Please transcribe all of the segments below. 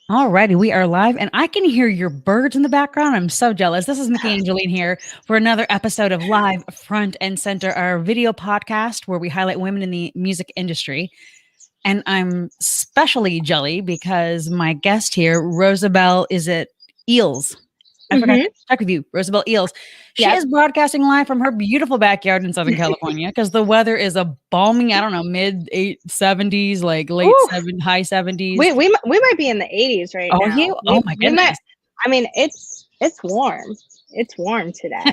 Alrighty, we are live and I can hear your birds in the background. I'm so jealous. This is Myki Angeline here for another episode of Live Front and Center, our video podcast where we highlight women in the music industry. And I'm especially jelly because my guest here, Rosabelle, is it Eales? I forgot to check with you, Rosabelle Eales. She is broadcasting live from her beautiful backyard in Southern California because the weather is a balmy, I don't know, mid 70s, like late high 70s. We might be in the 80s right now. You? Oh my goodness. I mean, it's warm. It's warm today.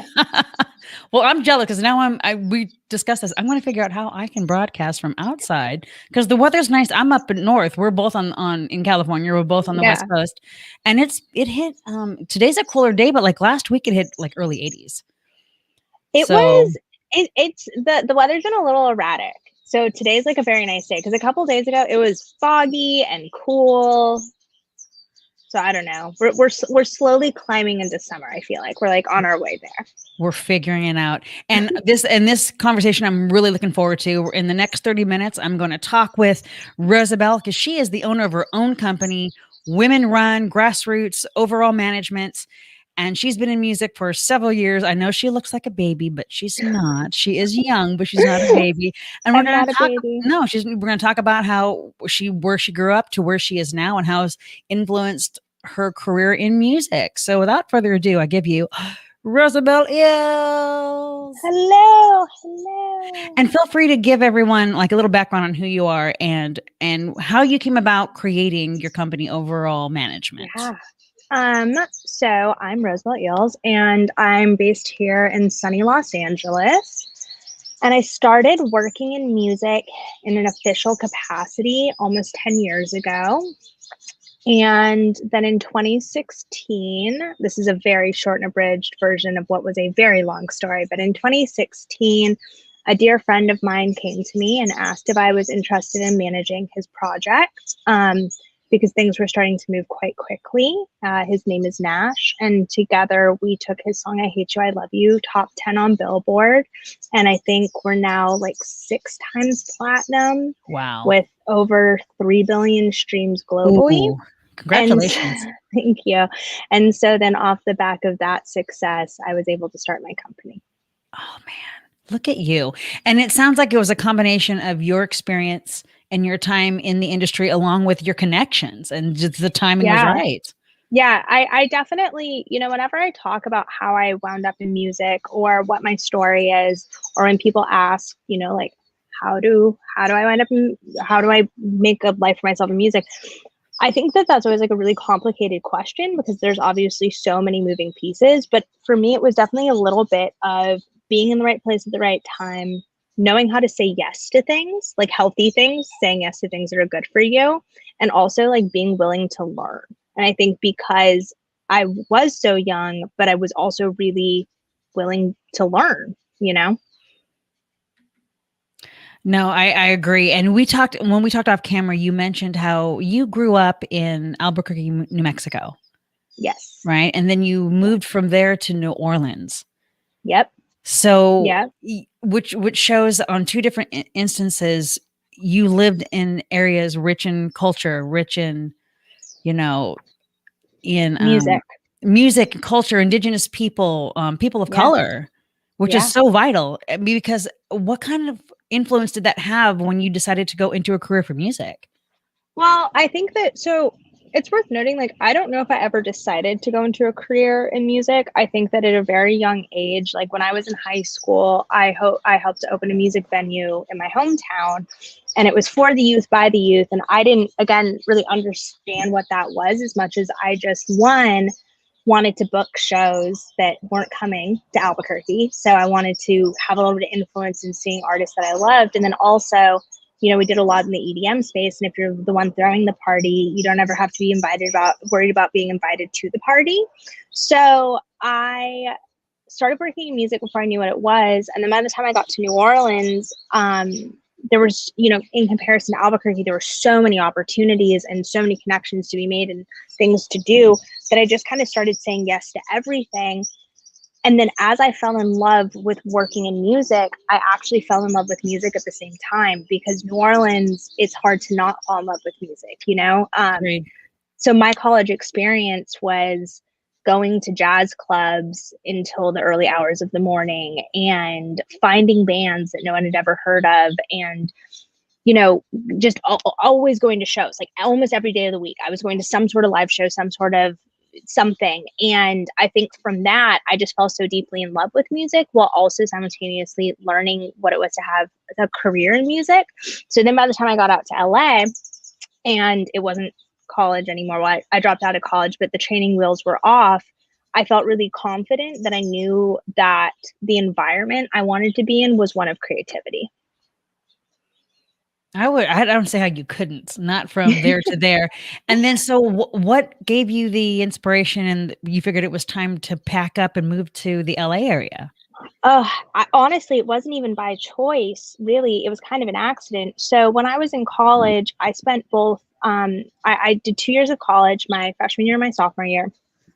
Well, I'm jealous because now we discussed this. I'm going to figure out how I can broadcast from outside because the weather's nice. I'm up in north. We're both in California. We're both on the West Coast, and it hit. Today's a cooler day, but like last week it hit like early 80s. It's the weather's been a little erratic. So today's like a very nice day because a couple days ago it was foggy and cool. So I don't know. We're slowly climbing into summer. I feel like we're like on our way there. We're figuring it out. And this conversation I'm really looking forward to. In the next 30 minutes, I'm going to talk with Rosabelle because she is the owner of her own company, WiMN Run, Grassroots, Overall Management. And she's been in music for several years. I know she looks like a baby, but she's not. She is young, but she's not a baby. And we're going to talk about where she grew up to where she is now and how it's influenced her career in music. So without further ado, I give you Rosabelle Eales. Hello. And feel free to give everyone like a little background on who you are and how you came about creating your company, Overall Management. So I'm Rosabelle Eales and I'm based here in sunny Los Angeles. And I started working in music in an official capacity almost 10 years ago. And then in 2016, this is a very short and abridged version of what was a very long story, but in 2016, a dear friend of mine came to me and asked if I was interested in managing his project because things were starting to move quite quickly. His name is Gnash, and together we took his song, I Hate You, I Love You, top 10 on Billboard. And I think we're now like 6 times platinum. Wow. With over 3 billion streams globally. Ooh. Congratulations. Thank you. And so then off the back of that success, I was able to start my company. Oh man, look at you. And it sounds like it was a combination of your experience and your time in the industry along with your connections and just the timing was right. Yeah, I definitely, whenever I talk about how I wound up in music or what my story is, or when people ask, like, how do I make a life for myself in music? I think that's always like a really complicated question because there's obviously so many moving pieces. But for me, it was definitely a little bit of being in the right place at the right time, knowing how to say yes to things, like healthy things, saying yes to things that are good for you, and also like being willing to learn. And I think because I was so young, but I was also really willing to learn, No, I agree. And when we talked off camera, you mentioned how you grew up in Albuquerque, New Mexico. Yes. Right. And then you moved from there to New Orleans. Yep. So, which shows on 2 different instances, you lived in areas rich in culture, rich in, in music, culture, indigenous people, people of color, which is so vital because what kind of influence did that have when you decided to go into a career for music? Well, I think that, so it's worth noting, like, I don't know if I ever decided to go into a career in music. I think that at a very young age, like when I was in high school, I helped to open a music venue in my hometown, and it was for the youth, by the youth. And I didn't, again, really understand what that was as much as I just, wanted to book shows that weren't coming to Albuquerque. So I wanted to have a little bit of influence in seeing artists that I loved. And then also, we did a lot in the EDM space. And if you're the one throwing the party, you don't ever have to be worried about being invited to the party. So I started working in music before I knew what it was. And then by the time I got to New Orleans, there was, in comparison to Albuquerque, there were so many opportunities and so many connections to be made and things to do that I just kind of started saying yes to everything. And then as I fell in love with working in music, I actually fell in love with music at the same time because New Orleans, it's hard to not fall in love with music, So my college experience was going to jazz clubs until the early hours of the morning and finding bands that no one had ever heard of, and just always going to shows, like almost every day of the week. I was going to some sort of live show, some sort of something. And I think from that, I just fell so deeply in love with music while also simultaneously learning what it was to have a career in music. So then by the time I got out to LA, and it wasn't college anymore, well, I dropped out of college, but the training wheels were off. I felt really confident that I knew that the environment I wanted to be in was one of creativity. I don't say how you couldn't, not from there to there. And then, so what gave you the inspiration and you figured it was time to pack up and move to the LA area? Honestly, it wasn't even by choice, really. It was kind of an accident. So when I was in college, I spent both, I did 2 years of college, my freshman year and my sophomore year.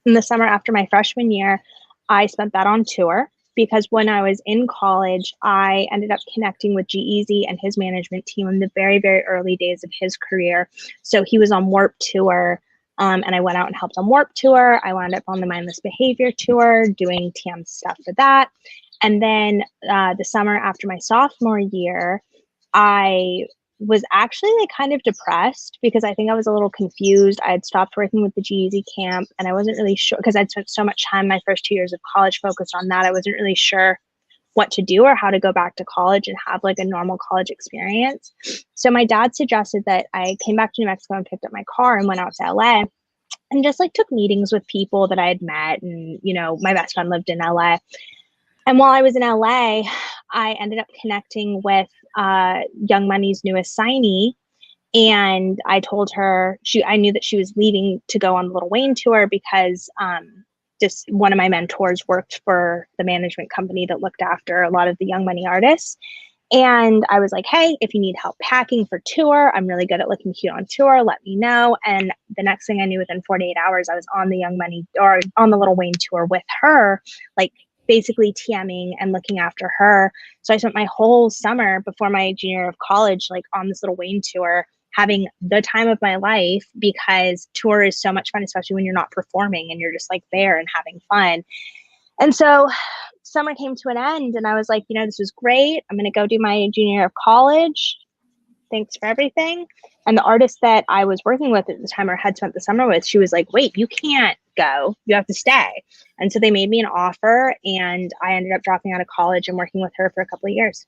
In the summer after my freshman year, I spent that on tour, because when I was in college, I ended up connecting with G-Eazy and his management team in the very, very early days of his career. So he was on Warped Tour, and I went out and helped on Warped Tour. I wound up on the Mindless Behavior Tour doing TM stuff for that. And then the summer after my sophomore year, I was actually like kind of depressed because I think I was a little confused. I had stopped working with the G-Eazy camp and I wasn't really sure, because I'd spent so much time my first 2 years of college focused on that. I wasn't really sure what to do or how to go back to college and have like a normal college experience. So my dad suggested that I came back to New Mexico and picked up my car and went out to LA and just like took meetings with people that I had met. And, my best friend lived in LA. And while I was in LA, I ended up connecting with Young Money's newest signee. And I told her, I knew that she was leaving to go on the Lil Wayne tour because just one of my mentors worked for the management company that looked after a lot of the Young Money artists. And I was like, hey, if you need help packing for tour, I'm really good at looking cute on tour, let me know. And the next thing I knew, within 48 hours, I was on the Young Money or on the Lil Wayne tour with her, like basically TMing and looking after her. So I spent my whole summer before my junior year of college, like on this Lil Wayne tour, having the time of my life, because tour is so much fun, especially when you're not performing and you're just like there and having fun. And so summer came to an end and I was like, this was great. I'm going to go do my junior year of college. Thanks for everything. And the artist that I was working with at the time, or had spent the summer with, she was like, wait, you can't go, you have to stay. And so they made me an offer and I ended up dropping out of college and working with her for a couple of years.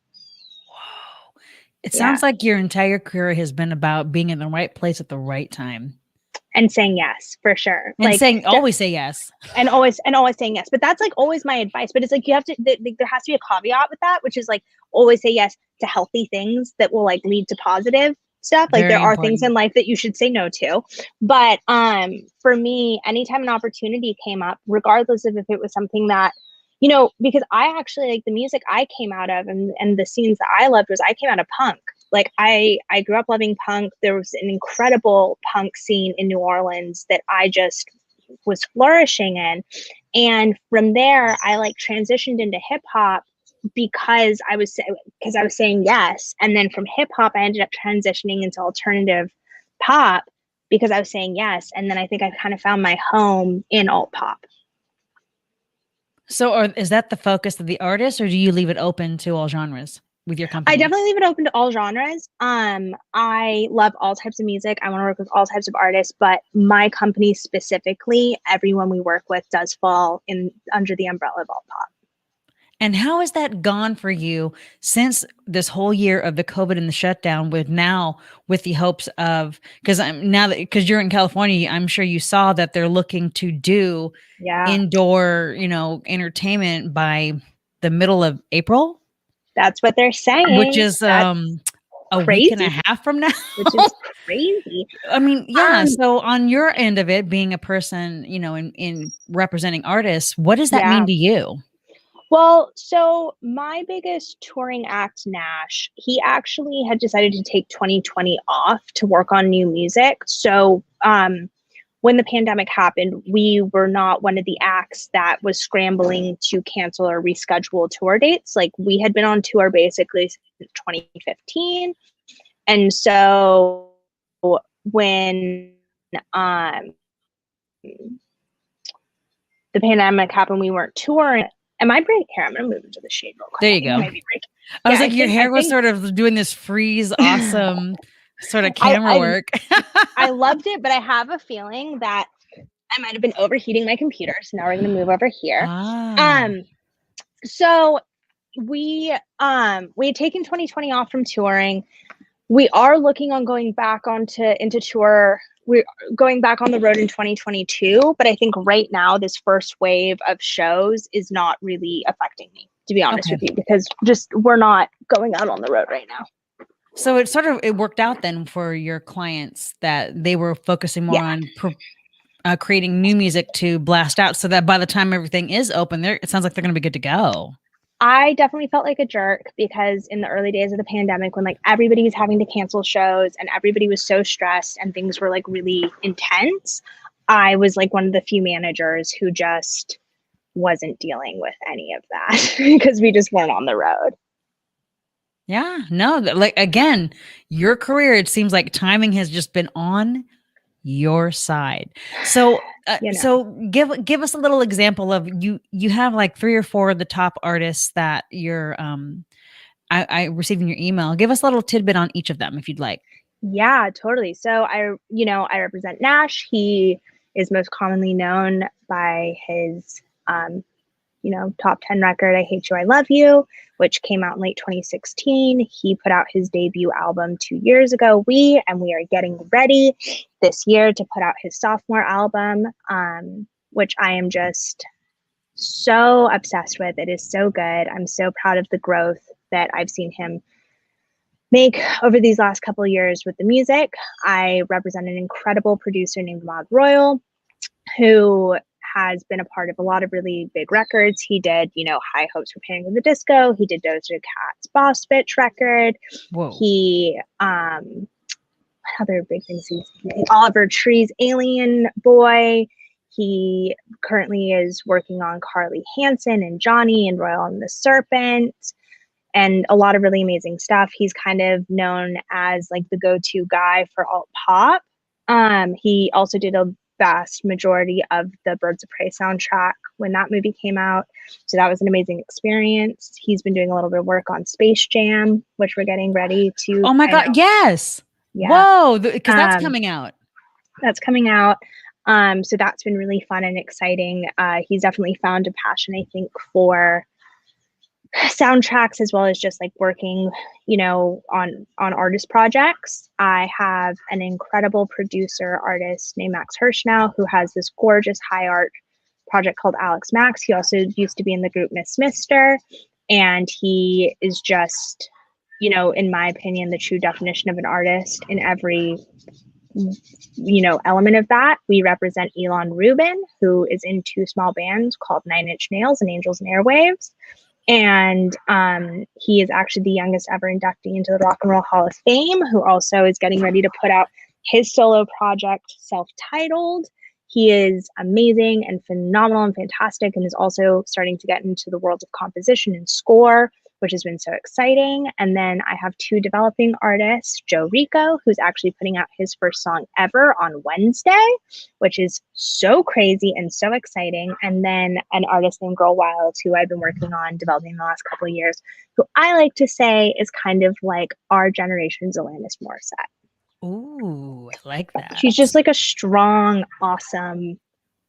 Whoa. It sounds like your entire career has been about being in the right place at the right time. And saying yes, for sure. And saying, always say yes. And always saying yes. But that's like always my advice. But it's like, you have to, there has to be a caveat with that, which is like, always say yes to healthy things that will like lead to positive stuff. Like there are things in life that you should say no to. But for me, anytime an opportunity came up, regardless of if it was something that, because I actually like the music I came out of and the scenes that I loved was I came out of punk. Like I grew up loving punk. There was an incredible punk scene in New Orleans that I just was flourishing in. And from there, I like transitioned into hip hop because I was saying yes. And then from hip hop, I ended up transitioning into alternative pop because I was saying yes. And then I think I kind of found my home in alt pop. So is that the focus of the artist, or do you leave it open to all genres with your company? I definitely leave it open to all genres. I love all types of music. I want to work with all types of artists, but my company specifically, everyone we work with does fall in under the umbrella of alt pop. And how has that gone for you since this whole year of the COVID and the shutdown, with the hopes of, because you're in California, I'm sure you saw that they're looking to do indoor, entertainment by the middle of April. That's what they're saying. Which is a week and a half from now. Which is crazy. I mean, yeah. So on your end of it, being a person, in representing artists, what does that mean to you? Well, so my biggest touring act, Gnash, he actually had decided to take 2020 off to work on new music. So when the pandemic happened, we were not one of the acts that was scrambling to cancel or reschedule tour dates. Like we had been on tour basically since 2015. And so when um, the pandemic happened, we weren't touring. Am I breaking here? I'm gonna move into the shade real quick. There you go. I was like, your hair was sort of doing this freeze awesome sort of camera work. I loved it, but I have a feeling that I might have been overheating my computer. So now we're gonna move over here. So we had taken 2020 off from touring. We are looking on going back into tour. We're going back on the road in 2022, but I think right now this first wave of shows is not really affecting me, to be honest with you, because just we're not going out on the road right now. So it worked out then for your clients that they were focusing more on creating new music to blast out, so that by the time everything is open, it sounds like they're going to be good to go. I definitely felt like a jerk because in the early days of the pandemic, when like everybody was having to cancel shows and everybody was so stressed and things were like really intense, I was like one of the few managers who just wasn't dealing with any of that because we just weren't on the road. Yeah, no, like again, your career, it seems like timing has just been on your side. So so give us a little example of you have like 3 or 4 of the top artists that you're I received in your email. Give us a little tidbit on each of them if you'd like. Yeah, totally. So I represent Gnash. He is most commonly known by his top 10 record, I Hate You, I Love You, which came out in late 2016. He put out his debut album 2 years ago, We are getting ready this year to put out his sophomore album, which I am just so obsessed with. It is so good. I'm so proud of the growth that I've seen him make over these last couple of years with the music. I represent an incredible producer named Imad Royal, who has been a part of a lot of really big records. He did, High Hopes for Panic in the Disco. He did Doja Cat's Boss Bitch record. Whoa. He, what other big things he's made? Oliver Tree's Alien Boy. He currently is working on Carly Hansen and Johnny and Royal and the Serpent and a lot of really amazing stuff. He's kind of known as like the go-to guy for alt pop. He also did a vast majority of the Birds of Prey soundtrack when that movie came out. So that was an amazing experience. He's been doing a little bit of work on Space Jam, which we're getting ready to. Oh my God. Yes. Yeah. Whoa. Because that's coming out. That's coming out. So that's been really fun and exciting. He's definitely found a passion, I think, for soundtracks as well as just like working, on artist projects. I have an incredible producer artist named Max Hirschnow who has this gorgeous high art project called Alex Max. He also used to be in the group Miss Mister, and he is just, in my opinion, the true definition of an artist in every element of that. We represent Elon Rubin, who is in 2 small bands called 9 Inch Nails and Angels and Airwaves. And he is actually the youngest ever inductee into the Rock and Roll Hall of Fame, who also is getting ready to put out his solo project, self-titled. He is amazing and phenomenal and fantastic, and is also starting to get into the world of composition and score, which has been so exciting. And then I have 2 developing artists, Joe Rico, who's actually putting out his first song ever on Wednesday, which is so crazy and so exciting. And then an artist named Girl Wilde, who I've been working on developing the last couple of years, who I like to say is kind of like our generation's Alanis Morissette. Ooh, I like that. She's just like a strong, awesome,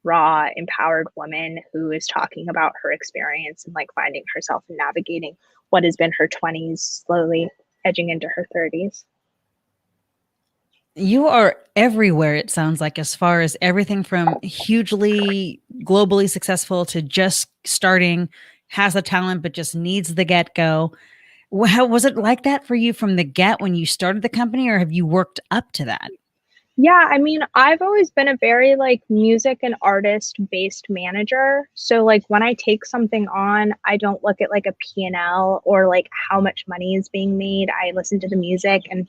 raw, empowered woman who is talking about her experience and like finding herself and navigating what has been her 20s, slowly edging into her 30s. You are everywhere, it sounds like, as far as everything from hugely globally successful to just starting, has the talent, but just needs the get-go. How was it like that for you from the get when you started the company, or have you worked up to that? Yeah, I mean, I've always been a very like music and artist based manager. So like when I take something on, I don't look at like a P&L or like how much money is being made. I listen to the music and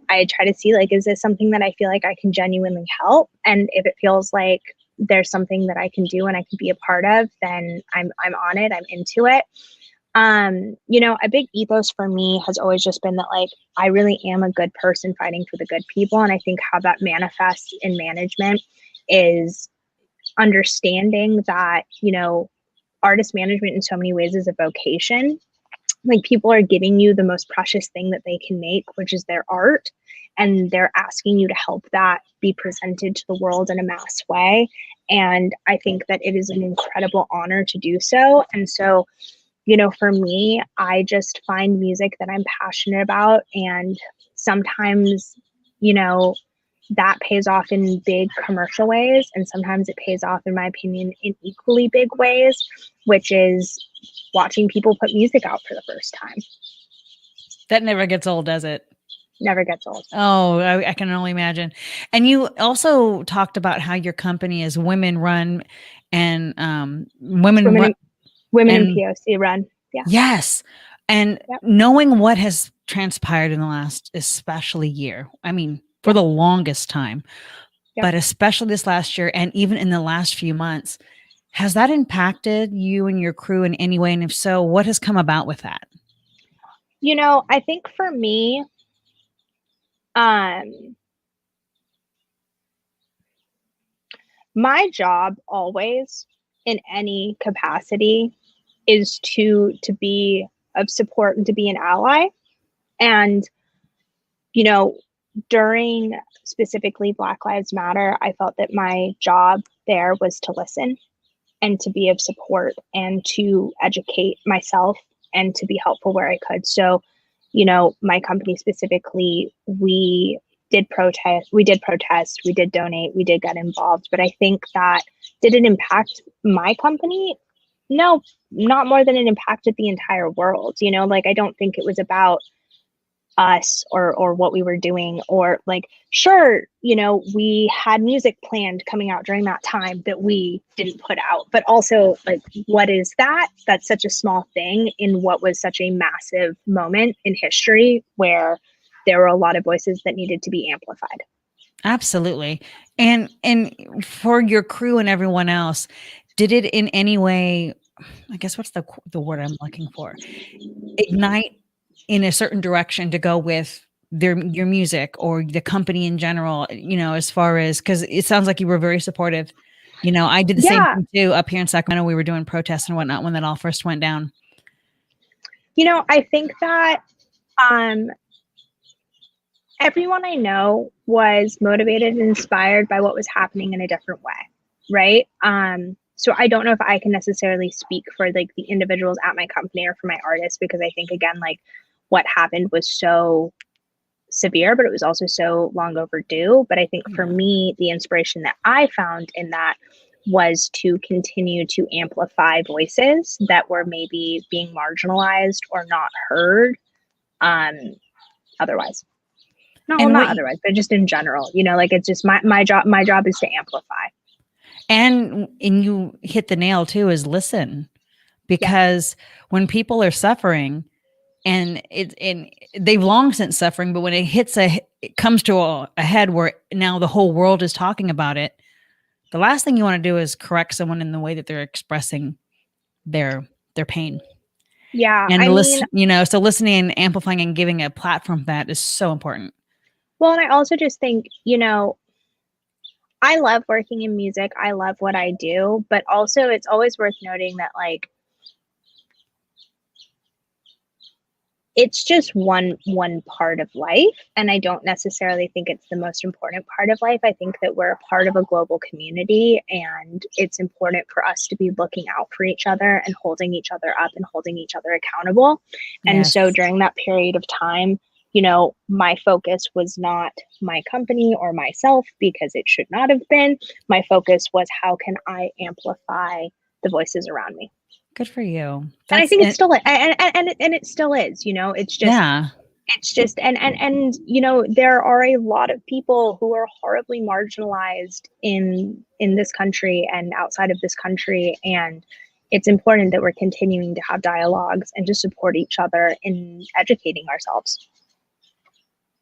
I try to see like, is this something that I feel like I can genuinely help? And if it feels like there's something that I can do and I can be a part of, then I'm on it. I'm into it. A big ethos for me has always just been that like I really am a good person fighting for the good people. And I think how that manifests in management is understanding that, artist management in so many ways is a vocation. Like people are giving you the most precious thing that they can make, which is their art. And they're asking you to help that be presented to the world in a mass way. And I think that it is an incredible honor to do so. And so, for me, I just find music that I'm passionate about. And sometimes, that pays off in big commercial ways. And sometimes it pays off, in my opinion, in equally big ways, which is watching people put music out for the first time. That never gets old, does it? Never gets old. Oh, I can only imagine. And you also talked about how your company is women run and women in and POC run. Yeah. Yes. And knowing what has transpired in the last, especially year, I mean, for the longest time, but especially this last year and even in the last few months, has that impacted you and your crew in any way? And if so, what has come about with that? I think for me, my job always in any capacity is to be of support and to be an ally. And, during specifically Black Lives Matter, I felt that my job there was to listen and to be of support and to educate myself and to be helpful where I could. So, my company specifically, we did protest, we did donate, we did get involved. But I think that, did it impact my company? No, not more than it impacted the entire world. I don't think it was about us or what we were doing, or like, sure, we had music planned coming out during that time that we didn't put out, but also like, what is that? That's such a small thing in what was such a massive moment in history where there were a lot of voices that needed to be amplified. Absolutely. And for your crew and everyone else, did it in any way, I guess what's the word I'm looking for, ignite in a certain direction to go with your music or the company in general, as far as, because it sounds like you were very supportive. I did the same thing too up here in Sacramento. We were doing protests and whatnot when that all first went down. I think that everyone I know was motivated and inspired by what was happening in a different way, right? So I don't know if I can necessarily speak for like the individuals at my company or for my artists, because I think, again, like what happened was so severe, but it was also so long overdue. But I think for me, the inspiration that I found in that was to continue to amplify voices that were maybe being marginalized or not heard otherwise. Not otherwise, but just in general, like it's just my job is to amplify. And you hit the nail too, is listen, because when people are suffering and they've long since suffering, but when it comes to a head where now the whole world is talking about it, the last thing you want to do is correct someone in the way that they're expressing their pain. Yeah. And so listening and amplifying and giving a platform for that is so important. Well, and I also just think, I love working in music. I love what I do, but also it's always worth noting that like, it's just one part of life. And I don't necessarily think it's the most important part of life. I think that we're a part of a global community, and it's important for us to be looking out for each other and holding each other up and holding each other accountable. And so during that period of time, my focus was not my company or myself, because it should not have been. My focus was, how can I amplify the voices around me? Good for you. And I think it's still, and it still is, it's just, it's just, and there are a lot of people who are horribly marginalized in this country and outside of this country. And it's important that we're continuing to have dialogues and to support each other in educating ourselves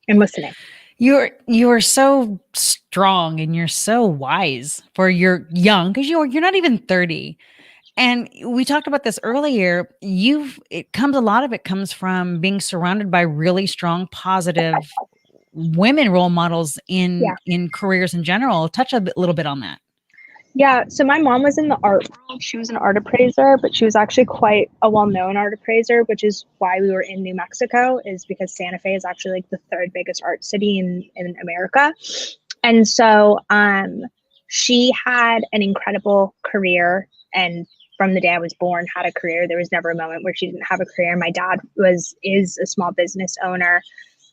and listening. You are so strong and you're so wise for your young, because you're not even 30. And we talked about this earlier. A lot of it comes from being surrounded by really strong, positive women role models Yeah. in careers in general. Touch little bit on that. Yeah, so my mom was in the art world. She was an art appraiser, but she was actually quite a well-known art appraiser, which is why we were in New Mexico, is because Santa Fe is actually like the third biggest art city in America. And so she had an incredible career, and from the day I was born had a career. There was never a moment where she didn't have a career. My dad is a small business owner.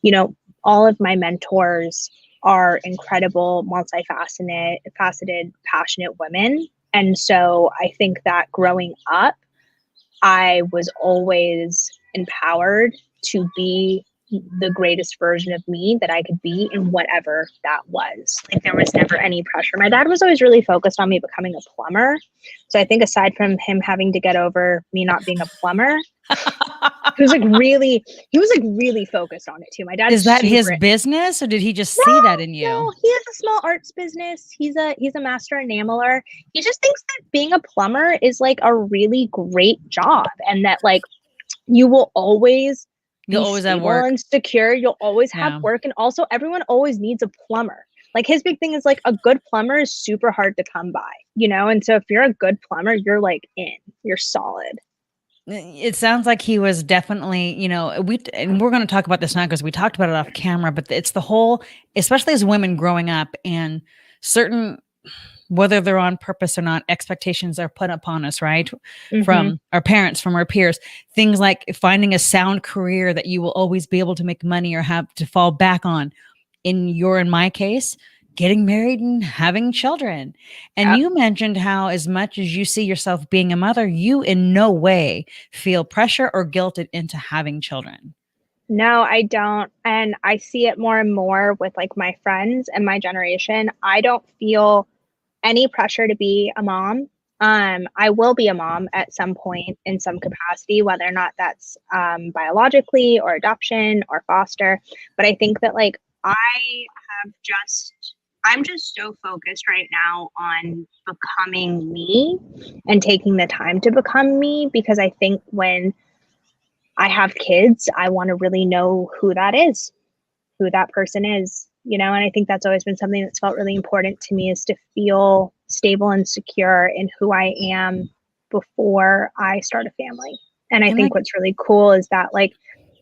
You know, all of my mentors are incredible, multifaceted, passionate women. And so I think that growing up, I was always empowered to be the greatest version of me that I could be in whatever that was. Like there was never any pressure. My dad was always really focused on me becoming a plumber. So I think aside from him having to get over me not being a plumber, he was like really focused on it too. My dad is that his business, or did he just see that in you? No, he has a small arts business. He's a master enameler. He just thinks that being a plumber is like a really great job, and that like you'll always have work and secure. You'll always have work, and also everyone always needs a plumber. Like his big thing is like a good plumber is super hard to come by, you know. And so if you're a good plumber, you're like you're solid. It sounds like he was definitely, and we're going to talk about this now because we talked about it off camera, but it's the whole, especially as women growing up, and certain, whether they're on purpose or not, expectations are put upon us, right? Mm-hmm. From our parents, from our peers, things like finding a sound career that you will always be able to make money or have to fall back on. In my case, getting married and having children. And you mentioned how, as much as you see yourself being a mother, you in no way feel pressure or guilted into having children. No, I don't. And I see it more and more with like my friends and my generation. I don't feel any pressure to be a mom. I will be a mom at some point in some capacity, whether or not that's biologically or adoption or foster. But I think that like I'm just so focused right now on becoming me and taking the time to become me, because I think when I have kids, I want to really know who that is, who that person is, you know. And I think that's always been something that's felt really important to me, is to feel stable and secure in who I am before I start a family. And I think what's really cool is that like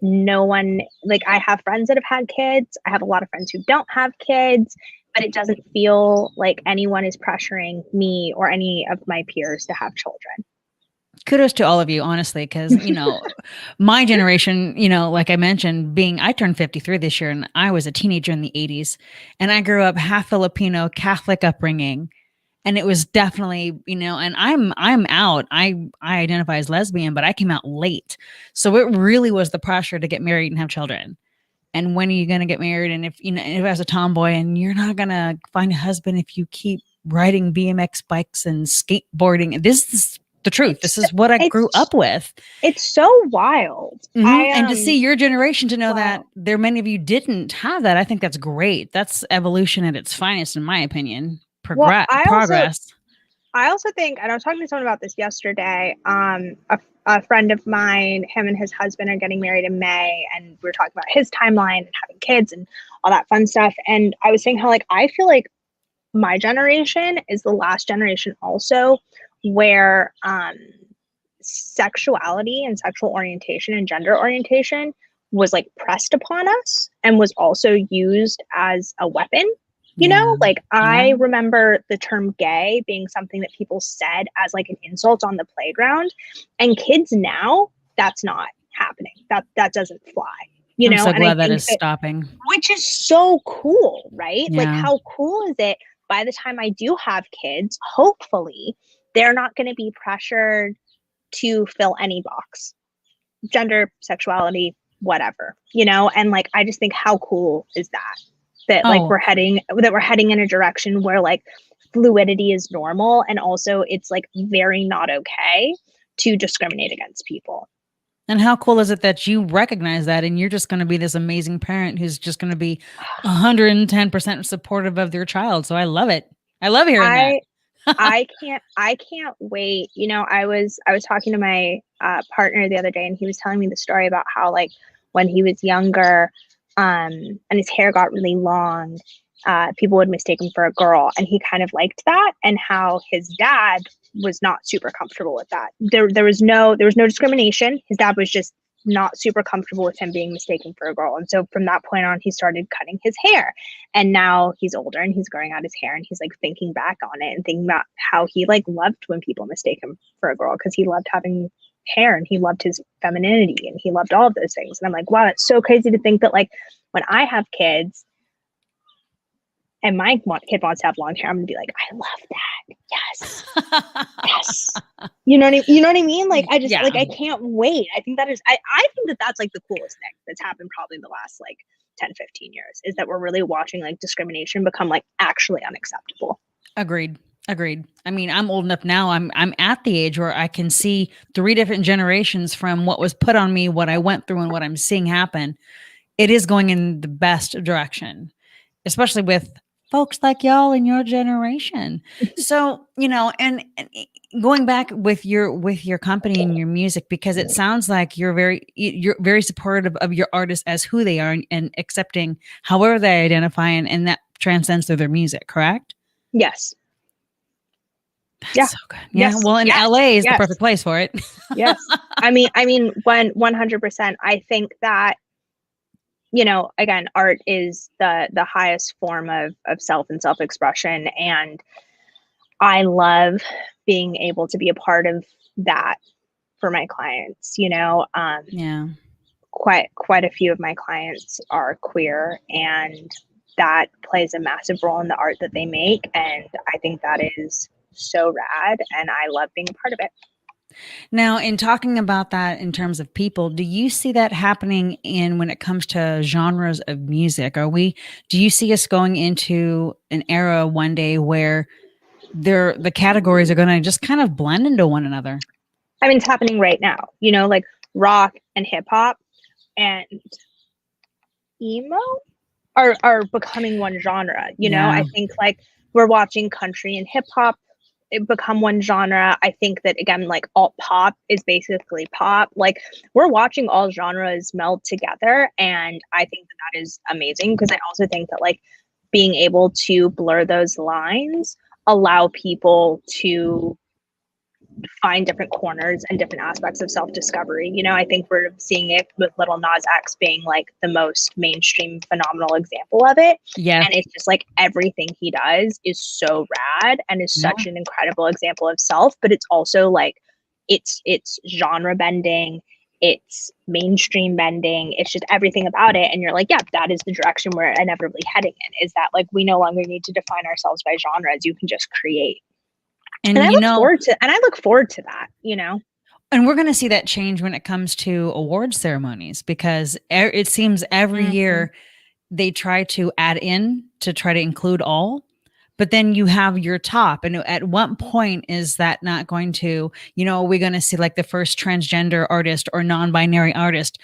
no one, like I have friends that have had kids. I have a lot of friends who don't have kids, but it doesn't feel like anyone is pressuring me or any of my peers to have children. Kudos to all of you, honestly, because, my generation, like I mentioned, I turned 53 this year, and I was a teenager in the 80s, and I grew up half Filipino, Catholic upbringing. And it was definitely, and I'm out. I identify as lesbian, but I came out late. So it really was the pressure to get married and have children. And when are you going to get married? And if, if as a tomboy, and you're not going to find a husband if you keep riding BMX bikes and skateboarding. This is the truth. This is what I grew up with. It's so wild. Mm-hmm. And to see your generation, to know that many of you didn't have that, I think that's great. That's evolution at its finest, in my opinion. Progress. I also think, and I was talking to someone about this yesterday, a friend of mine, him and his husband are getting married in May, and we were talking about his timeline and having kids and all that fun stuff. And I was saying how like I feel like my generation is the last generation also where sexuality and sexual orientation and gender orientation was like pressed upon us and was also used as a weapon. You know, like I remember the term gay being something that people said as like an insult on the playground, and kids now, that's not happening. That doesn't fly. I'm so glad that is stopping. Which is so cool, right? Yeah. Like how cool is it by the time I do have kids, hopefully they're not going to be pressured to fill any box, gender, sexuality, whatever, and like, I just think how cool is that like we're heading in a direction where like fluidity is normal, and also it's like very not okay to discriminate against people. And how cool is it that you recognize that, and you're just going to be this amazing parent who's just going to be 110% supportive of their child. So I love it. I love hearing that. I can't wait. I was talking to my partner the other day, and he was telling me the story about how, like, when he was younger, and his hair got really long, people would mistake him for a girl, and he kind of liked that, and how his dad was not super comfortable with that. There was no discrimination. His dad was just not super comfortable with him being mistaken for a girl. And so from that point on, he started cutting his hair. And now he's older and he's growing out his hair, and he's like thinking back on it and thinking about how he like loved when people mistake him for a girl, because he loved having hair and he loved his femininity and he loved all of those things. And I'm like, wow, it's so crazy to think that, like, when I have kids and my kid wants to have long hair, I'm gonna be like, I love that. Yes. Yes. You know what I mean? Like, I just like, I can't wait. I think that is, I think that that's like the coolest thing that's happened probably in the last like 10, 15 years, is that we're really watching like discrimination become like actually unacceptable. Agreed. I mean, I'm old enough now. I'm at the age where I can see 3 different generations from what was put on me, what I went through, and what I'm seeing happen. It is going in the best direction, especially with folks like y'all in your generation. So, and going back with your company and your music, because it sounds like you're very supportive of your artists as who they are, and accepting however they identify, and that transcends through their music, correct? Yes. That's so good. Yeah. Yes. Well, and LA is the perfect place for it. Yes. I mean, when 100%, I think that, again, art is the highest form of self and self-expression. And I love being able to be a part of that for my clients, Yeah. Quite a few of my clients are queer, and that plays a massive role in the art that they make. And I think that is so rad, and I love being a part of it. Now, in talking about that in terms of people, do you see that happening when it comes to genres of music? Do you see us going into an era one day where the categories are going to just kind of blend into one another? I mean, it's happening right now, like rock and hip hop and emo are becoming one genre, I think like we're watching country and hip hop become one genre. I think that, again, like alt pop is basically pop. Like, we're watching all genres meld together, and I think that is amazing, because I also think that like being able to blur those lines allow people to find different corners and different aspects of self-discovery. I think we're seeing it with Lil Nas X being like the most mainstream phenomenal example of it. Yeah. And it's just like everything he does is so rad and is such an incredible example of self, but it's also like it's genre bending, it's mainstream bending, it's just everything about it. And you're like, yeah, that is the direction we're inevitably heading in, is that like we no longer need to define ourselves by genres. You can just create. And I look forward to that, And we're going to see that change when it comes to award ceremonies, because it seems every year they try to add in to try to include all, but then you have your top. And at what point is that not going to, are we going to see like the first transgender artist or non-binary artist?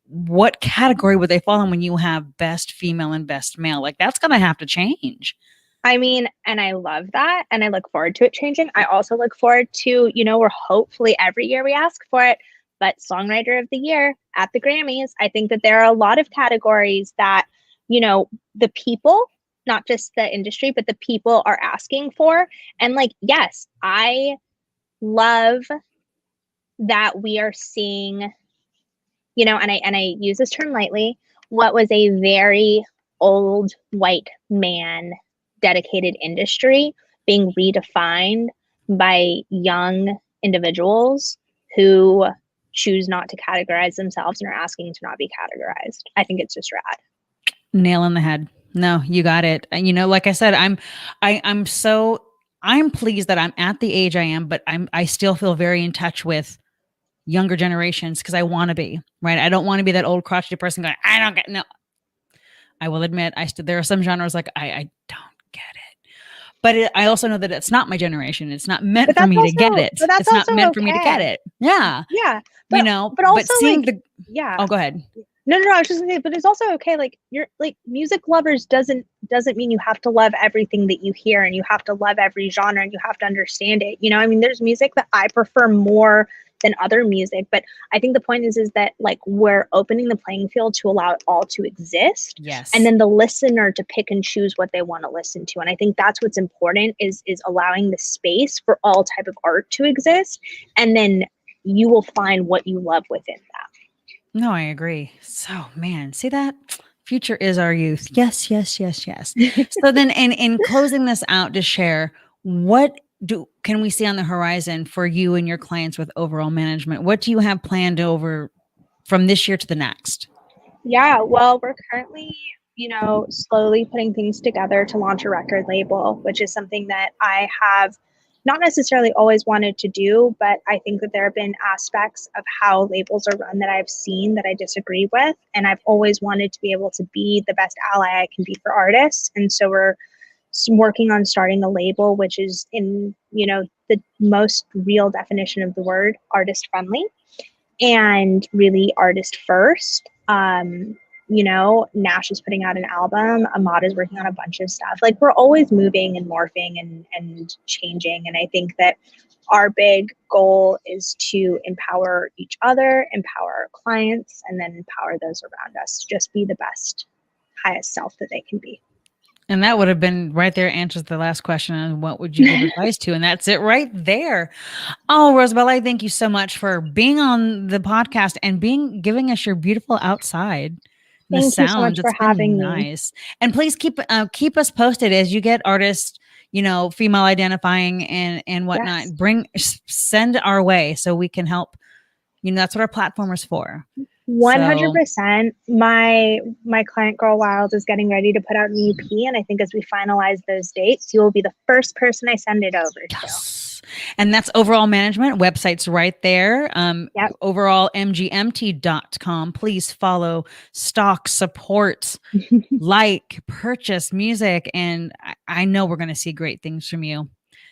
What category would they fall in when you have best female and best male? Like, that's going to have to change. I mean, and I love that, and I look forward to it changing. I also look forward to, we're hopefully every year we ask for it, but Songwriter of the Year at the Grammys. I think that there are a lot of categories that, the people, not just the industry, but the people are asking for. And like, yes, I love that we are seeing, and I use this term lightly, what was a very old white man dedicated industry being redefined by young individuals who choose not to categorize themselves and are asking to not be categorized. I think it's just rad. Nail on the head. No, you got it. And like I said, I'm pleased that I'm at the age I am, but I still feel very in touch with younger generations, because I want to be, right. I don't want to be that old crotchety person going, I don't get, no. I will admit, there are some genres like I don't get it. But I also know that it's not my generation. It's not meant for me to get it. But that's it's not meant for me to get it. Yeah. Yeah. But also seeing Oh, go ahead. No. I was just gonna say, but it's also okay. Like you're like music lovers doesn't mean you have to love everything that you hear and you have to love every genre and you have to understand it. You know, I mean, there's music that I prefer more than other music, but I think the point is that like we're opening the playing field to allow it all to exist, Yes. and then the listener to pick and choose what they want to listen to. And I think that's what's important is allowing the space for all type of art to exist, and then you will find what you love within that. No, I agree. So, man, see that? Future is our youth. Yes, yes, yes, yes. So then in closing this out to share, what can we see on the horizon for you and your clients with overall management? What do you have planned over from this year to the next? Yeah, well, we're currently, slowly putting things together to launch a record label, which is something that I have not necessarily always wanted to do, but I think that there have been aspects of how labels are run that I've seen that I disagree with. And I've always wanted to be able to be the best ally I can be for artists. And so we're working on starting a label, which is in, the most real definition of the word, artist friendly and really artist first. Gnash is putting out an album. Imad is working on a bunch of stuff. Like we're always moving and morphing and changing. And I think that our big goal is to empower each other, empower our clients, and then empower those around us to just be the best, highest self that they can be. And that would have been right there, answers the last question on what would you give advice to? And that's it right there. Oh, Rosabelle, I thank you so much for being on the podcast and giving us your beautiful outside. The Thank you so sounds. much for It's been having me. nice. And please keep us posted as you get artists, female identifying and whatnot. Yes. Send our way so we can help. That's what our platform is for. 100%. My client girl Wilde is getting ready to put out an EP, and I think as we finalize those dates, you will be the first person I send it over to. And that's overall management. Website's right there. Yep. Overallmgmt.com. Please follow, stock, support, like, purchase music, and I know we're going to see great things from you.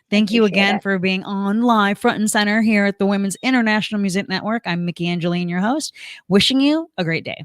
Thank you again for being on live front and center here at the Women's International Music Network. I'm Myki Angeline, your host, wishing you a great day.